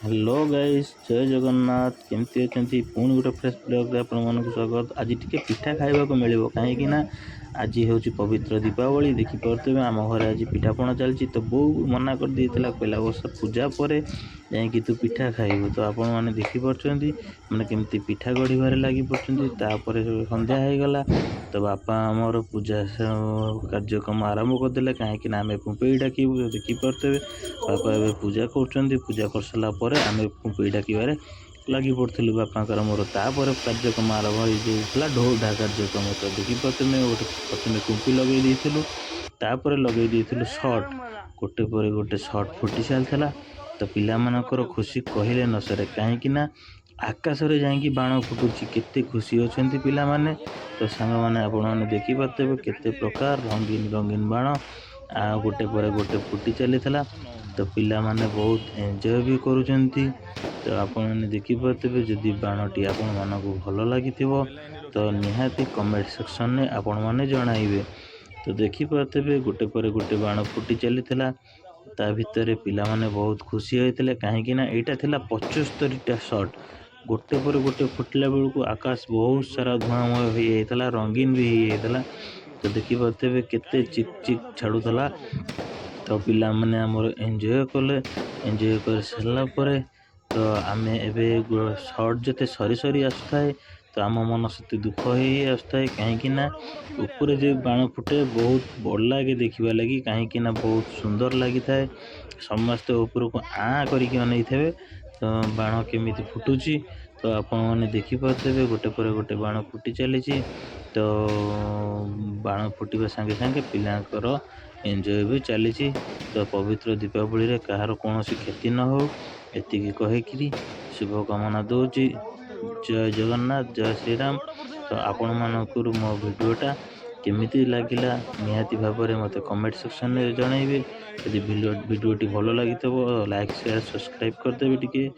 Hello guys, जय जगन्नाथ। केमती अच्छी पुणी गोटे फ्रेश ब्लॉग आपण मानक स्वागत। आज टिके पिठा खाइबा को मिलिबो कहीं ना आज हूँ पवित्र दीपावली। देखिपे आम घर आज पिठापणा चलती। तो बो मना कर देला पहला वर्ष पूजा पर जाकि तू पिठा खाइबू। तो आपण मैंने देखिपी मैंने केमती पिठा गढ़ लगी पड़े। संध्या हो गला तो बापा आमर पूजा कार्यक्रम आरंभ करदे कहीं आम पुंपई डाकबू। देखिपे बापा ए पूजा कर पूजा कर सारा पर आम पुंपई डाकबार लगी पड़ू बापा मोर। तापर कार्यक्रम आरंभ होता ढोल ढा कार्यक्रम। तो देखिए गोटे प्रथम कुंपी लगे देलु तापर लगे देलु सर्ट गोटे पर गोटे सर्ट फुटी सारी। तो पिला मानकर खुशी कहले न सरे कहीं आकाश रे जाकि बाण फुटुची केते खुशी अच्छा पिला माने। तो सांग मैंने आपण मैंने देखिपे केते प्रकार रंगीन रंगीन बाण आ गोटे पर गोटे फुटी चली। तो पिला माने बहुत एंजॉय भी करुचंती। तो आपण मैंने देखिपे जदि बाणटी आपण मानक भल लगी तो निहाती कमेंट सेक्शन में आपण मैंने जनइबे। तो देखिपे गोटे पर गोटे बाण फुटी चली ता भितर पिला माने बहुत खुशी होते कहीं यहाँ था 75टा शॉट गोटे पर गोटे फुटला बेलू को आकाश बहुत सारा धुआंमय होता रंगीन भी होता। तो देखिपे केते चिक चिक छाड़ूला। तो पिला माने आमर एंजॉय कले एंजॉय कर सारा पर तो आम एवं सर्ट जिते सरी सरी आसुए तो आम मन से दुख हो आसुए कहीं ऊपर जो बाण फुटे बहुत बड़ लगे देखा लगी कहीं बहुत सुंदर लगी थाए। समस्त ऊपर को करके अन थे तो बाण केमी फुटुची। तो आपण मैंने देखिपे गोटे पर गोटे बाण फुटी चली। तो बाण फुटा सांगे सांगे पिलांकर एंजॉय भी चली। तो पवित्र दीपावली रे कहार कौन क्षति न हो एति कहीकि शुभ कामना दूची। जय जगन्नाथ, जय श्रीराम। तो आपण मानक मो भिडियोटा केमिति लागिला निहाती भाव में मत कमेंट सेक्शन में जनइबे। यदि भिडियोटी भल लगी लाइक शेयर सब्सक्राइब करदेवे टिके।